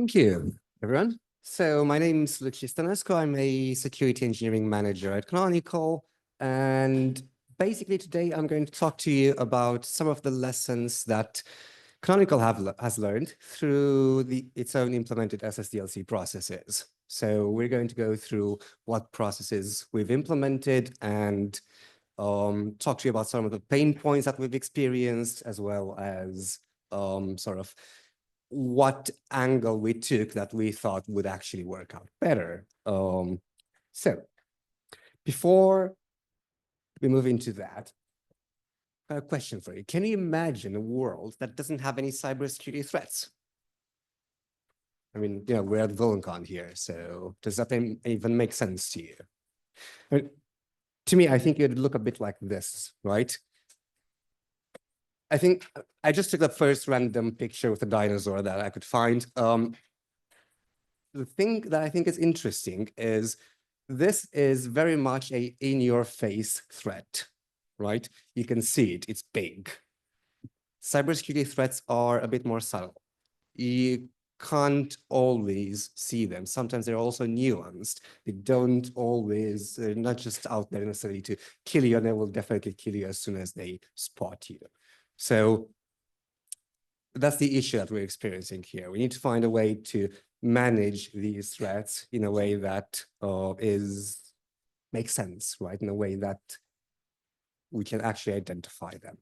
Thank you, everyone. So my name is Luci Stanescu. I'm a security engineering manager at Canonical. And basically today I'm going to talk to you about some of the lessons that Canonical has learned through its own implemented SSDLC processes. So we're going to go through what processes we've implemented and talk to you about some of the pain points that we've experienced, as well as sort of what angle we took that we thought would actually work out better. So before we move into that, I have a question for you. Can you imagine a world that doesn't have any cybersecurity threats? I mean, we're at VulnCon here, so does that even make sense to you? I mean, to me, I think it would look a bit like this, right? I think I just took the first random picture with a dinosaur that I could find. The thing that I think is interesting is this is very much a in-your-face threat, right? You can see it, it's big. Cybersecurity threats are a bit more subtle. You can't always see them. Sometimes they're also nuanced. They don't always, they're not just out there necessarily to kill you, and they will definitely kill you as soon as they spot you. So that's the issue that we're experiencing here. We need to find a way to manage these threats in a way that makes sense, right? In a way that we can actually identify them.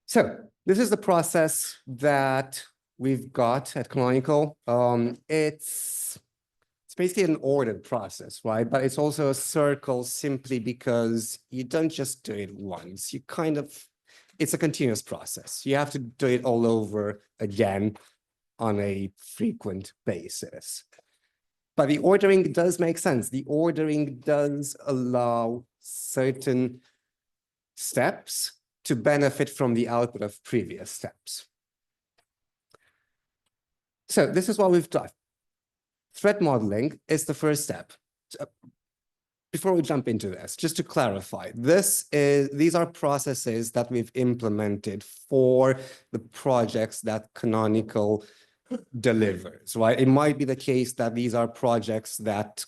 So this is the process that we've got at Canonical. It's basically an ordered process, right? But it's also a circle simply because you don't just do it once. It's a continuous process. You have to do it all over again on a frequent basis. But the ordering does make sense. The ordering does allow certain steps to benefit from the output of previous steps. So this is what we've done. Threat modeling is the first step. Before we jump into this, just to clarify, these are processes that we've implemented for the projects that Canonical delivers, right? It might be the case that these are projects that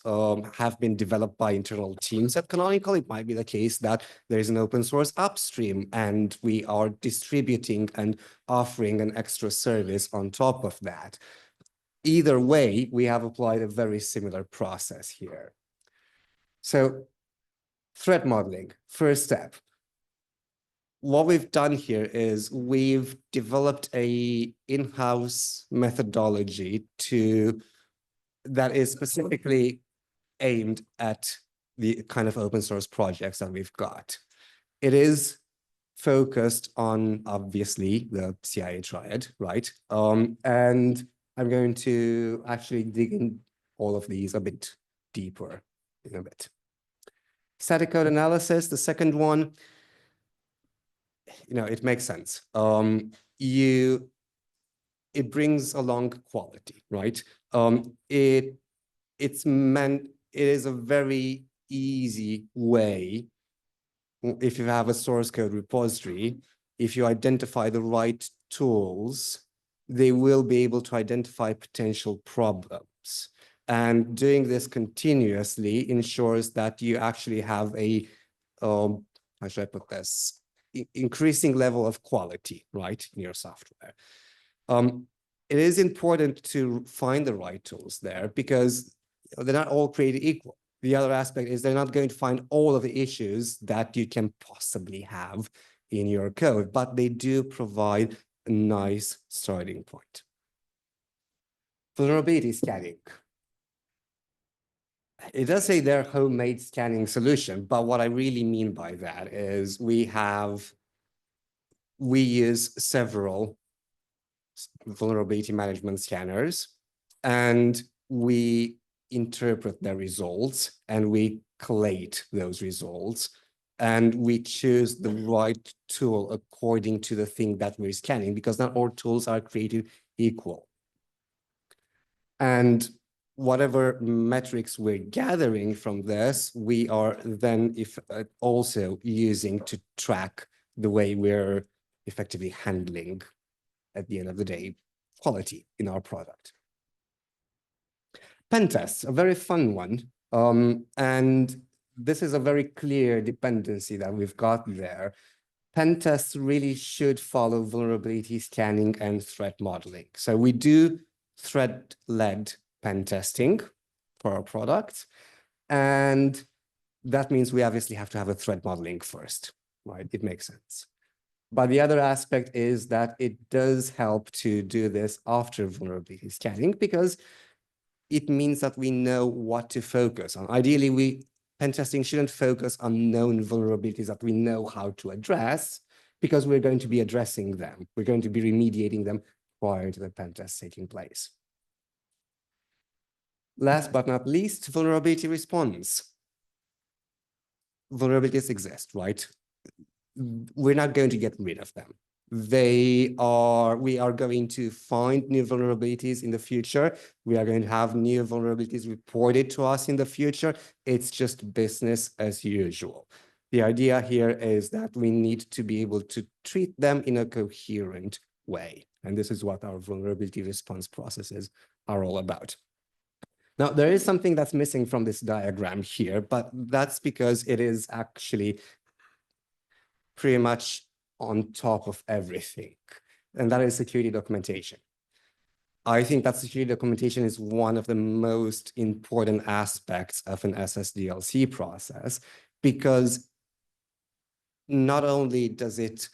have been developed by internal teams at Canonical. It might be the case that there's an open source upstream and we are distributing and offering an extra service on top of that. Either way, we have applied a very similar process here. So threat modeling, first step. What we've done here is we've developed a in-house methodology that is specifically aimed at the kind of open source projects that we've got. It is focused on, obviously, the CIA triad, right? And I'm going to actually dig in all of these a bit deeper in a bit. Static code analysis, the second one, it makes sense. It brings along quality, right? It is a very easy way, if you have a source code repository, if you identify the right tools, they will be able to identify potential problems. And doing this continuously ensures that you actually have a, how should I put this, increasing level of quality, right, in your software. It is important to find the right tools there because they're not all created equal. The other aspect is they're not going to find all of the issues that you can possibly have in your code, but they do provide a nice starting point. Vulnerability scanning. It does say they're homemade scanning solution, but what I really mean by that is we use several vulnerability management scanners, and we interpret their results, and we collate those results, and we choose the right tool according to the thing that we're scanning, because not all tools are created equal. And whatever metrics we're gathering from this, we are then also using to track the way we're effectively handling, at the end of the day, quality in our product. Pen tests, a very fun one. And this is a very clear dependency that we've got there. Pen tests really should follow vulnerability scanning and threat modeling. So we do threat-led pen testing for our products. And that means we obviously have to have a threat modeling first, right? It makes sense. But the other aspect is that it does help to do this after vulnerability scanning, because it means that we know what to focus on. Ideally, pen testing shouldn't focus on known vulnerabilities that we know how to address, because we're going to be addressing them. We're going to be remediating them prior to the pen test taking place. Last but not least, vulnerability response. Vulnerabilities exist, right? We're not going to get rid of them. We are going to find new vulnerabilities in the future. We are going to have new vulnerabilities reported to us in the future. It's just business as usual. The idea here is that we need to be able to treat them in a coherent way. And this is what our vulnerability response processes are all about. Now, there is something that's missing from this diagram here, but that's because it is actually pretty much on top of everything, and that is security documentation. I think that security documentation is one of the most important aspects of an SSDLC process, because not only does it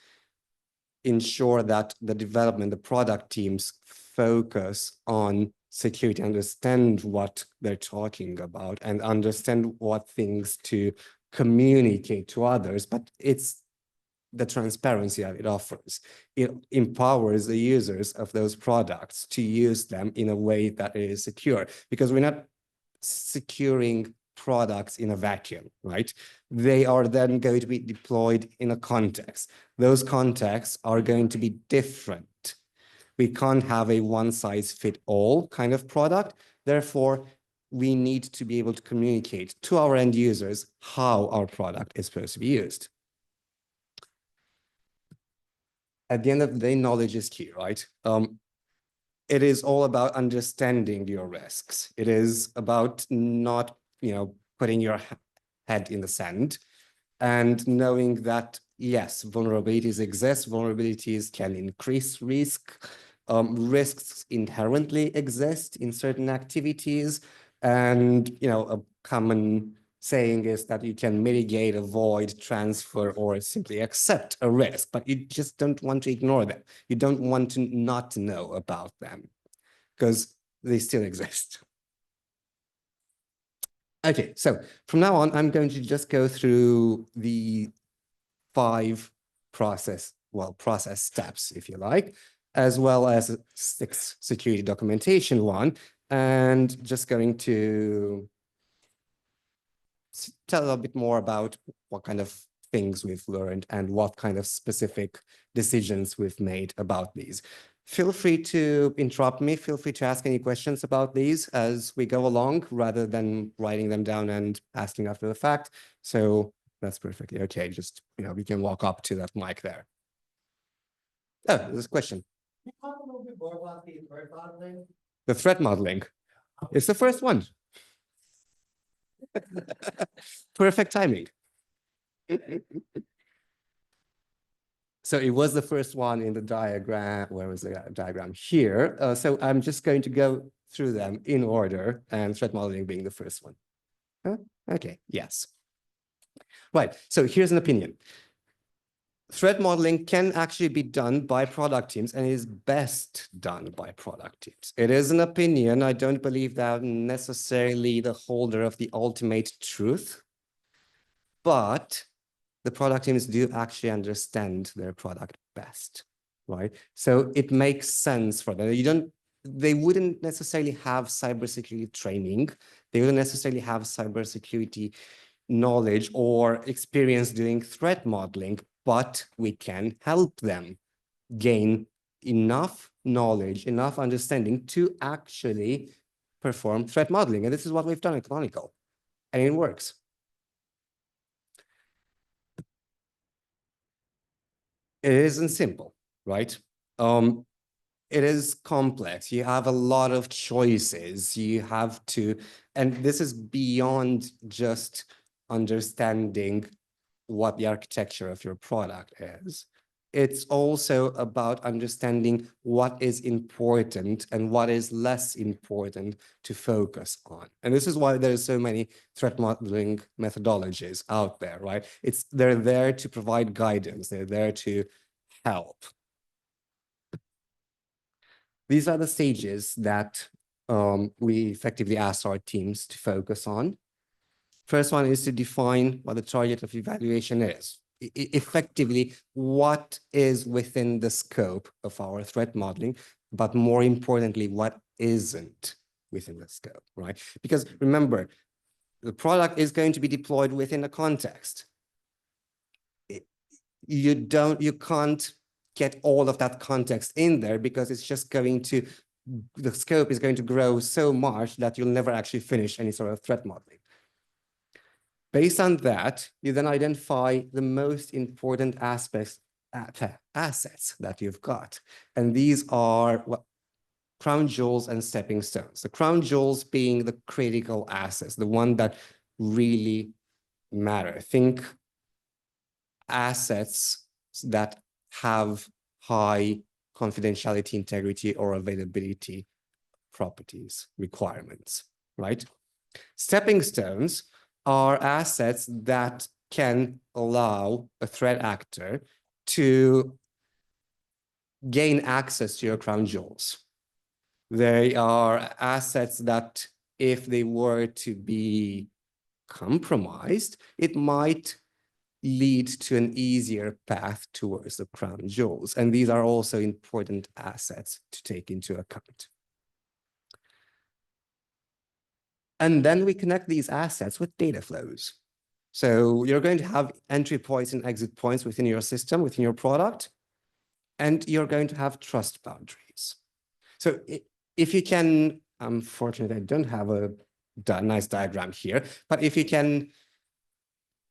ensure that the product teams focus on security, understand what they're talking about, and understand what things to communicate to others, but it's the transparency that it offers. It empowers the users of those products to use them in a way that is secure, because we're not securing products in a vacuum, right? They are then going to be deployed in a context. Those contexts are going to be different. We can't have a one-size-fits-all kind of product. Therefore, we need to be able to communicate to our end users how our product is supposed to be used. At the end of the day, knowledge is key, right? It is all about understanding your risks. It is about not, putting your head in the sand and knowing that, yes, vulnerabilities exist. Vulnerabilities can increase risk. Risks inherently exist in certain activities. And, a common saying is that you can mitigate, avoid, transfer, or simply accept a risk, but you just don't want to ignore them. You don't want to not know about them, because they still exist. Okay, so from now on, I'm going to just go through the 5 process steps, if you like, as well as 6 security documentation one, and just going to tell a little bit more about what kind of things we've learned and what kind of specific decisions we've made about these. Feel free to interrupt me. Feel free to ask any questions about these as we go along, rather than writing them down and asking after the fact. So that's perfectly okay. Just, we can walk up to that mic there. Oh, there's a question. Can you talk a little bit more about the threat modeling? The threat modeling. It's the first one. Perfect timing. So it was the first one in the diagram. Where was the diagram? Here. So I'm just going to go through them in order, and threat modeling being the first one. Huh? Okay, yes. Right, so here's an opinion. Threat modeling can actually be done by product teams, and is best done by product teams. It is an opinion. I don't believe that I'm necessarily the holder of the ultimate truth, but the product teams do actually understand their product best, right? So it makes sense for them. They wouldn't necessarily have cybersecurity training. They wouldn't necessarily have cybersecurity knowledge or experience doing threat modeling, but we can help them gain enough knowledge, enough understanding to actually perform threat modeling. And this is what we've done at Canonical, and it works. It isn't simple, right? it is complex. You have a lot of choices. You have to, and this is beyond just understanding what the architecture of your product is. It's also about understanding what is important and what is less important to focus on. And this is why there's so many threat modeling methodologies out there, right? They're there to provide guidance. They're there to help. These are the stages that we effectively ask our teams to focus on. First one is to define what the target of evaluation is. Effectively, what is within the scope of our threat modeling, but more importantly, what isn't within the scope, right? Because remember, the product is going to be deployed within a context. You can't get all of that context in there because it's just going to, the scope is going to grow so much that you'll never actually finish any sort of threat modeling. Based on that, you then identify the most important assets that you've got. And these are what crown jewels and stepping stones. The crown jewels being the critical assets, the one that really matter. Think assets that have high confidentiality, integrity, or availability properties, requirements, right? Stepping stones are assets that can allow a threat actor to gain access to your crown jewels. They are assets that, if they were to be compromised, it might lead to an easier path towards the crown jewels. And these are also important assets to take into account. And then we connect these assets with data flows. So you're going to have entry points and exit points within your system, within your product, and you're going to have trust boundaries. So if you can, unfortunately, I don't have a nice diagram here, but if you can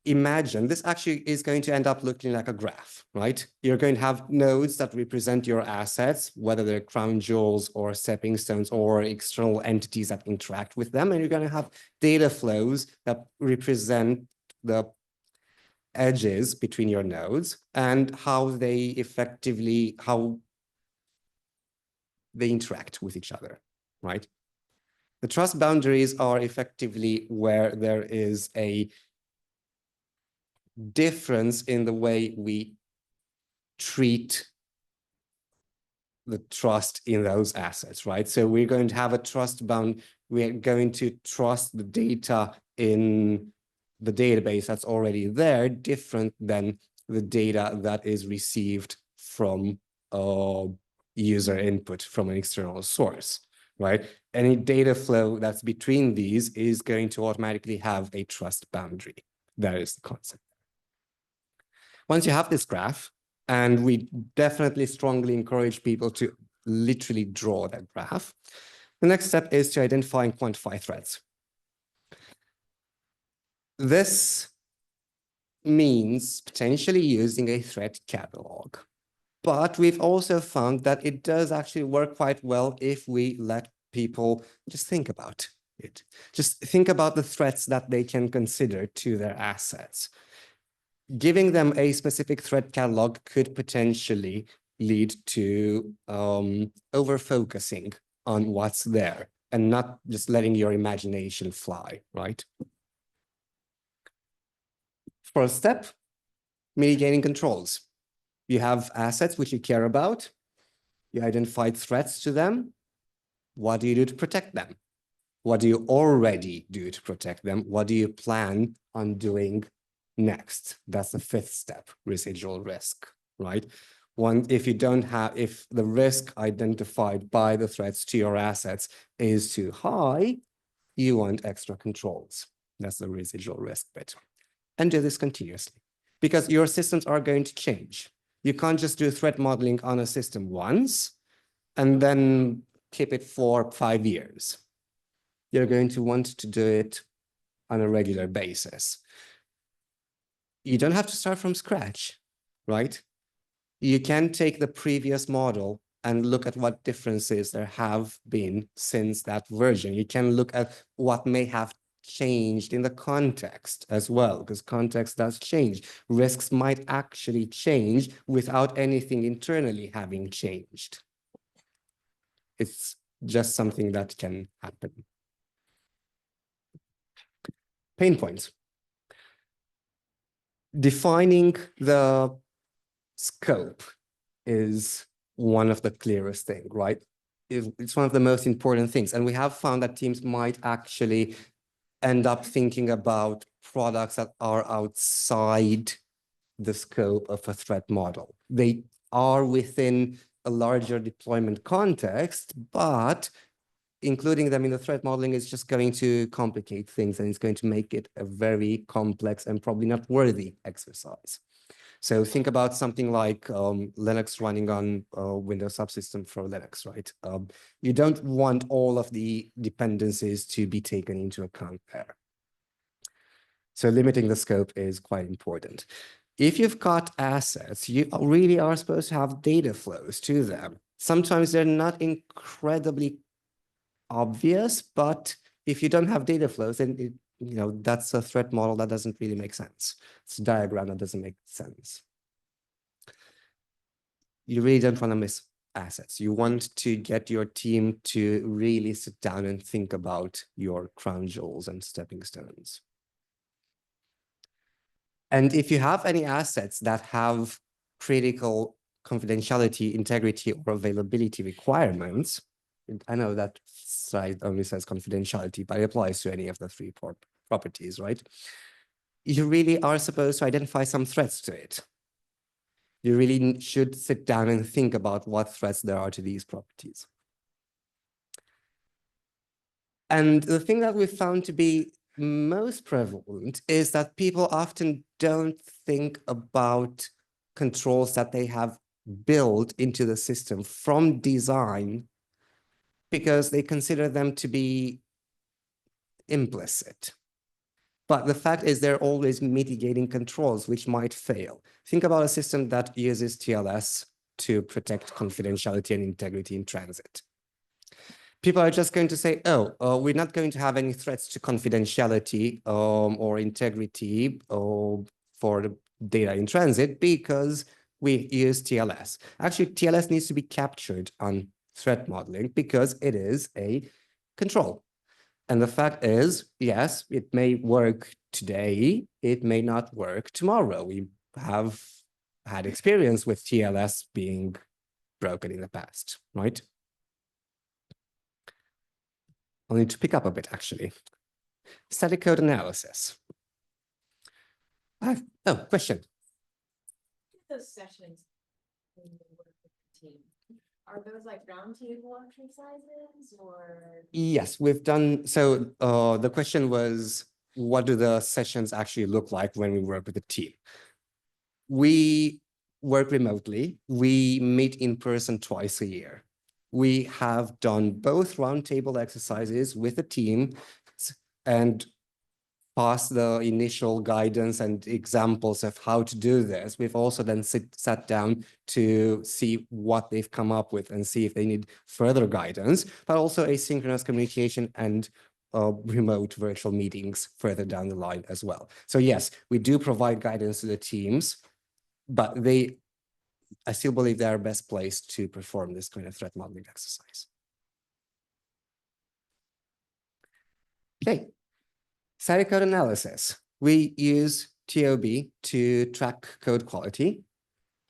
imagine, this actually is going to end up looking like a graph, right? You're going to have nodes that represent your assets, whether they're crown jewels or stepping stones or external entities that interact with them. And you're going to have data flows that represent the edges between your nodes and how they effectively, how they interact with each other, right? The trust boundaries are effectively where there is a difference in the way we treat the trust in those assets, right? So we're going to have a trust bound, we're going to trust the data in the database that's already there, different than the data that is received from user input from an external source, right? Any data flow that's between these is going to automatically have a trust boundary. That is the concept. Once you have this graph, and we definitely strongly encourage people to literally draw that graph, the next step is to identify and quantify threats. This means potentially using a threat catalog. But we've also found that it does actually work quite well if we let people just think about it. Just think about the threats that they can consider to their assets. Giving them a specific threat catalog could potentially lead to over-focusing on what's there and not just letting your imagination fly, right? First step, mitigating controls. You have assets which you care about. You identified threats to them. What do you do to protect them? What do you already do to protect them? What do you plan on doing next? That's the fifth step, residual risk, right? If the risk identified by the threats to your assets is too high, you want extra controls. That's the residual risk bit. And do this continuously, because your systems are going to change. You can't just do threat modeling on a system once and then keep it for 5 years. You're going to want to do it on a regular basis. You don't have to start from scratch, right? You can take the previous model and look at what differences there have been since that version. You can look at what may have changed in the context as well, because context does change. Risks might actually change without anything internally having changed. It's just something that can happen. Pain points. Defining the scope is one of the clearest things, right? It's one of the most important things. And we have found that teams might actually end up thinking about products that are outside the scope of a threat model. They are within a larger deployment context, but including them in the threat modeling is just going to complicate things, and it's going to make it a very complex and probably not worthy exercise. So think about something like Linux running on Windows subsystem for Linux, right? You don't want all of the dependencies to be taken into account there. So limiting the scope is quite important. If you've got assets, you really are supposed to have data flows to them. Sometimes they're not incredibly obvious, but if you don't have data flows, then that's a threat model that doesn't really make sense. It's a diagram that doesn't make sense. You really don't want to miss assets. You want to get your team to really sit down and think about your crown jewels and stepping stones. And if you have any assets that have critical confidentiality, integrity, or availability requirements, I know that slide only says confidentiality, but it applies to any of the three properties, right? You really are supposed to identify some threats to it. You really should sit down and think about what threats there are to these properties. And the thing that we found to be most prevalent is that people often don't think about controls that they have built into the system from design because they consider them to be implicit. But the fact is they're always mitigating controls which might fail. Think about a system that uses TLS to protect confidentiality and integrity in transit. People are just going to say, oh, we're not going to have any threats to confidentiality or integrity for the data in transit because we use TLS. Actually, TLS needs to be captured on threat modeling because it is a control. And the fact is, yes, it may work today, it may not work tomorrow. We have had experience with TLS being broken in the past, right? I'll need to pick up a bit, actually. Static code analysis. Question. Those sessions when you work with the team, are those like roundtable exercises or? Yes, we've done. So the question was, what do the sessions actually look like when we work with a team? We work remotely. We meet in person twice a year. We have done both roundtable exercises with a team and passed the initial guidance and examples of how to do this. We've also then sat down to see what they've come up with and see if they need further guidance, but also asynchronous communication and remote virtual meetings further down the line as well. So yes, we do provide guidance to the teams, but I still believe they are best placed to perform this kind of threat modeling exercise. Okay, static code analysis. We use TOB to track code quality.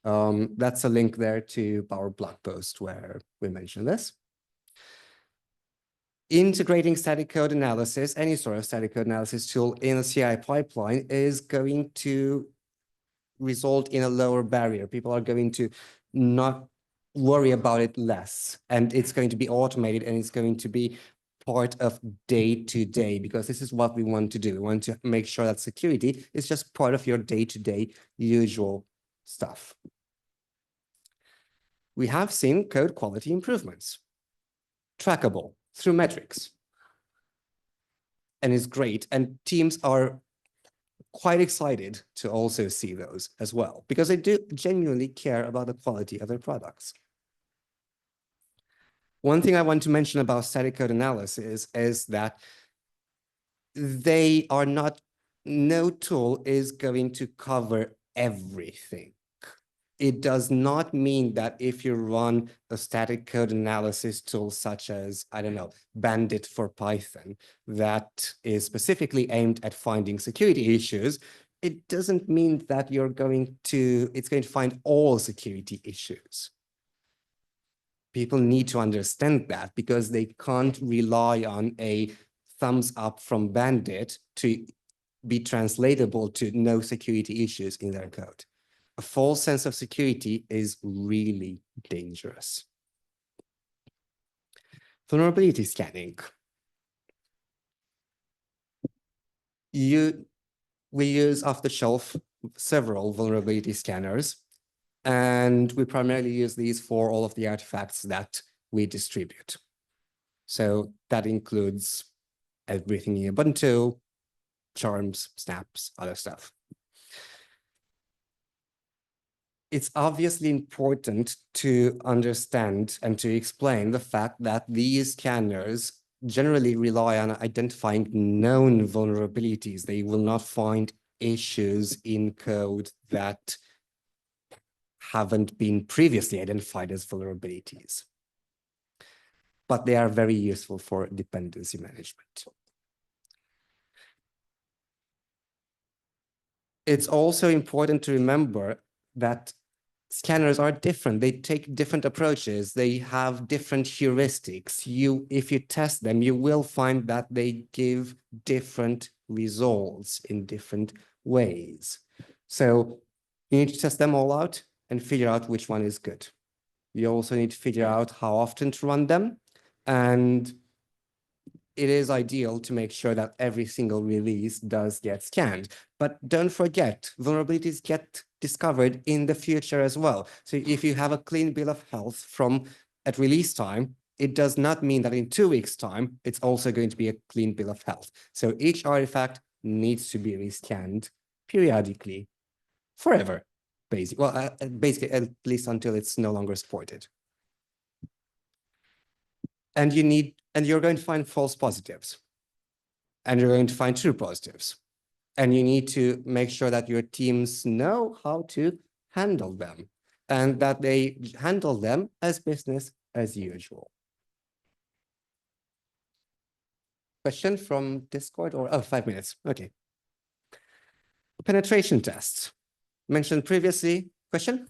That's a link there to our blog post where we mention this. Integrating static code analysis, any sort of static code analysis tool in a CI pipeline is going to result in a lower barrier. People are going to not worry about it less, and it's going to be automated, and it's going to be part of day-to-day, because this is what we want to do. We want to make sure that security is just part of your day-to-day usual stuff. We have seen code quality improvements, trackable through metrics, and it's great. And teams are quite excited to also see those as well, because they do genuinely care about the quality of their products. One thing I want to mention about static code analysis is that they are not, no tool is going to cover everything. It does not mean that if you run a static code analysis tool such as, I don't know, Bandit for Python, that is specifically aimed at finding security issues, it doesn't mean that it's going to find all security issues. People need to understand that because they can't rely on a thumbs up from Bandit to be translatable to no security issues in their code. A false sense of security is really dangerous. Vulnerability scanning. We use off-the-shelf several vulnerability scanners, and we primarily use these for all of the artifacts that we distribute. So that includes everything in Ubuntu, charms, snaps, other stuff. It's obviously important to understand and to explain the fact that these scanners generally rely on identifying known vulnerabilities. They will not find issues in code that haven't been previously identified as vulnerabilities. But they are very useful for dependency management. It's also important to remember that scanners are different. They take different approaches. They have different heuristics. If you test them, you will find that they give different results in different ways. So you need to test them all out and figure out which one is good. You also need to figure out how often to run them. And it is ideal to make sure that every single release does get scanned. But don't forget, vulnerabilities get discovered in the future as well. So if you have a clean bill of health from at release time, it does not mean that in 2 weeks' time, it's also going to be a clean bill of health. So each artifact needs to be rescanned periodically, forever, basically. Well, basically, at least until it's no longer supported. And you're going to find false positives. And you're going to find true positives. And you need to make sure that your teams know how to handle them and that they handle them as business as usual. Question from Discord or, oh, 5 minutes, okay. Penetration tests, mentioned previously, question?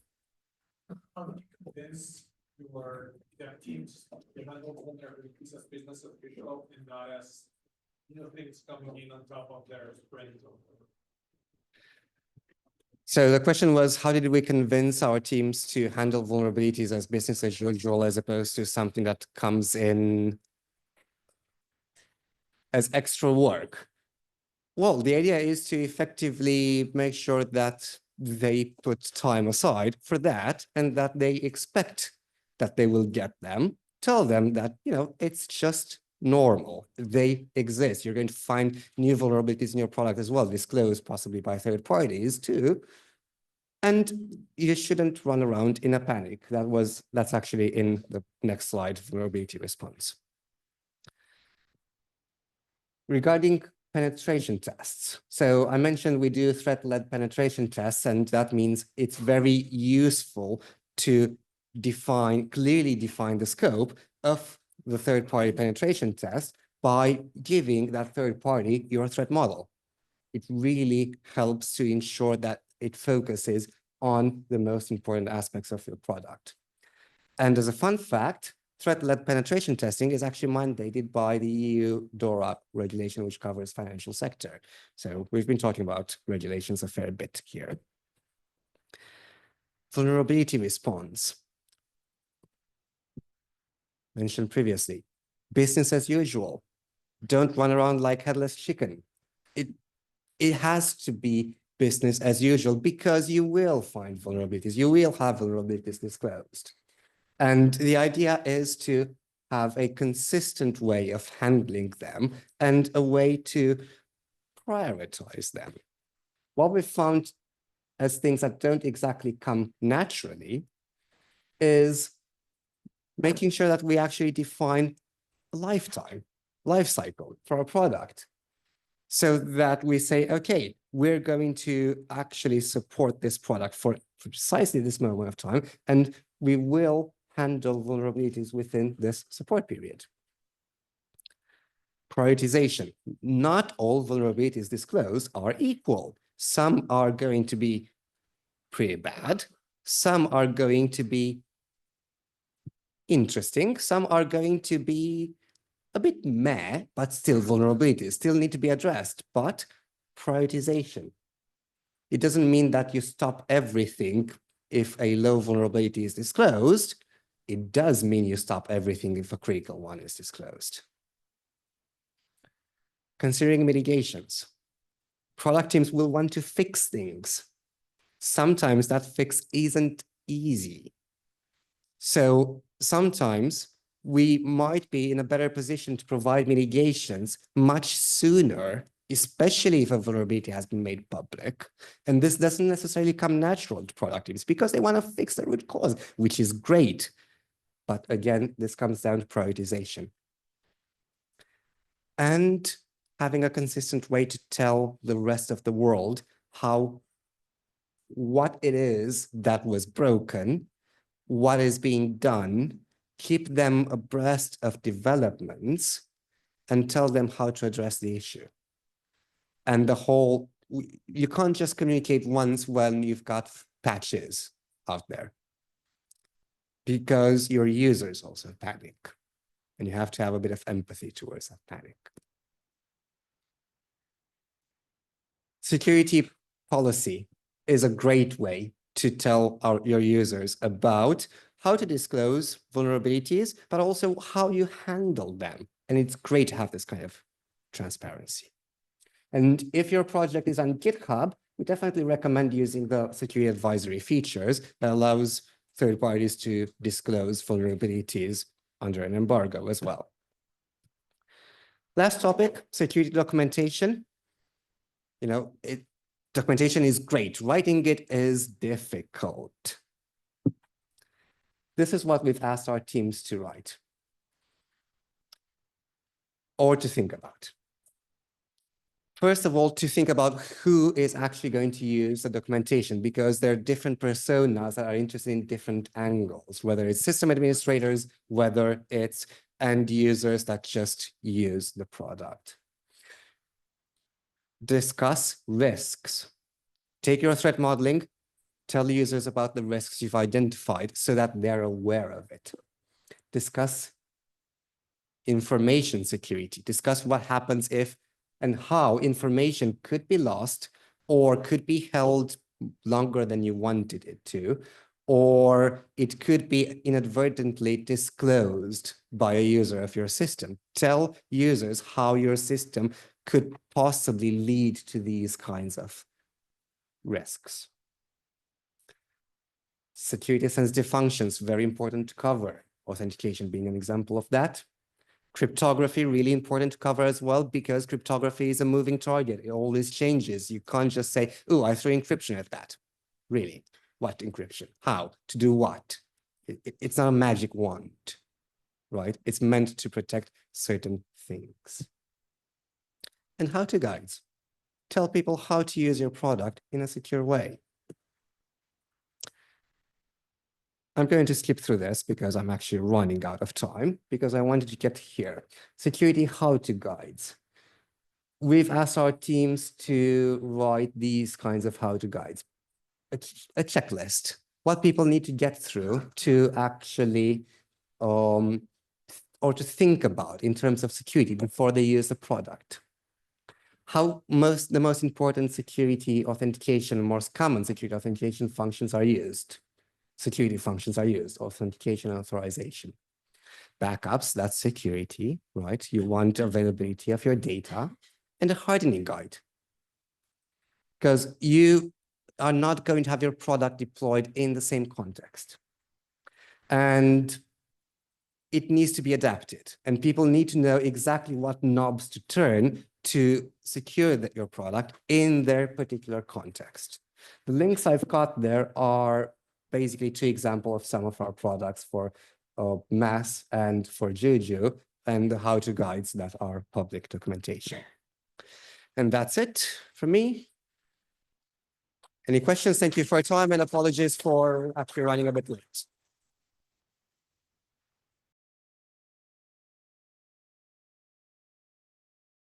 How do you convince your teams to handle vulnerabilities as business as usual and not as things coming in on top of their sprint? So the question was, how did we convince our teams to handle vulnerabilities as business as usual, as opposed to something that comes in as extra work? Well, the idea is to effectively make sure that they put time aside for that and that they expect that they will get them. Tell them that, it's just normal. They exist. You're going to find new vulnerabilities in your product as well, disclosed possibly by third parties too. And you shouldn't run around in a panic. That's actually in the next slide, vulnerability response. Regarding penetration tests. So I mentioned we do threat-led penetration tests, and that means it's very useful to clearly define the scope of the third-party penetration test by giving that third party your threat model. It really helps to ensure that it focuses on the most important aspects of your product. And as a fun fact, threat-led penetration testing is actually mandated by the EU DORA regulation, which covers financial sector. So we've been talking about regulations a fair bit here. Vulnerability response. Mentioned previously. Business as usual. Don't run around like headless chicken. It has to be business as usual because you will find vulnerabilities. You will have vulnerabilities disclosed. And the idea is to have a consistent way of handling them and a way to prioritize them. What we've found as things that don't exactly come naturally is making sure that we actually define a life cycle for a product, so that we say, okay, we're going to actually support this product for precisely this moment of time, and we will handle vulnerabilities within this support period. Prioritization. Not all vulnerabilities disclosed are equal. Some are going to be pretty bad. Some are going to be interesting. Some are going to be a bit meh, but still vulnerabilities, still need to be addressed. But prioritization. It doesn't mean that you stop everything if a low vulnerability is disclosed. It does mean you stop everything if a critical one is disclosed. Considering mitigations. Product teams will want to fix things. Sometimes that fix isn't easy. So sometimes we might be in a better position to provide mitigations much sooner, especially if a vulnerability has been made public. And this doesn't necessarily come natural to product teams because they want to fix the root cause, which is great. But again, this comes down to prioritization. And having a consistent way to tell the rest of the world what it is that was broken, what is being done, keep them abreast of developments, and tell them how to address the issue. And you can't just communicate once when you've got patches out there, because your users also panic, and you have to have a bit of empathy towards that panic. Security policy is a great way to tell your users about how to disclose vulnerabilities, but also how you handle them. And it's great to have this kind of transparency. And if your project is on GitHub, we definitely recommend using the security advisory features that allows third parties to disclose vulnerabilities under an embargo as well. Last topic, security documentation. Documentation is great. Writing it is difficult. This is what we've asked our teams to write or to think about. First of all, to think about who is actually going to use the documentation, because there are different personas that are interested in different angles, whether it's system administrators, whether it's end users that just use the product. Discuss risks. Take your threat modeling, tell users about the risks you've identified so that they're aware of it. Discuss information security. Discuss what happens if and how information could be lost or could be held longer than you wanted it to, or it could be inadvertently disclosed by a user of your system. Tell users how your system could possibly lead to these kinds of risks. Security sensitive functions, very important to cover. Authentication being an example of that. Cryptography, really important to cover as well, because cryptography is a moving target. It always changes. You can't just say, oh, I threw encryption at that. Really, what encryption? How? To do what? It's not a magic wand, right? It's meant to protect certain things. And how-to guides. Tell people how to use your product in a secure way. I'm going to skip through this because I'm actually running out of time, because I wanted to get here. Security how-to guides. We've asked our teams to write these kinds of how-to guides. A checklist, what people need to get through to actually, or to think about in terms of security before they use the product. How the most important security authentication, most common security authentication functions are used. Security functions are used, authentication and authorization. Backups, that's security, right? You want availability of your data, and a hardening guide. Because you are not going to have your product deployed in the same context. And it needs to be adapted, and people need to know exactly what knobs to turn to secure your product in their particular context. The links I've got there are basically 2 examples of some of our products for Mass and for Juju, and the how-to guides that are public documentation. And that's it from me. Any questions? Thank you for your time and apologies for actually running a bit late.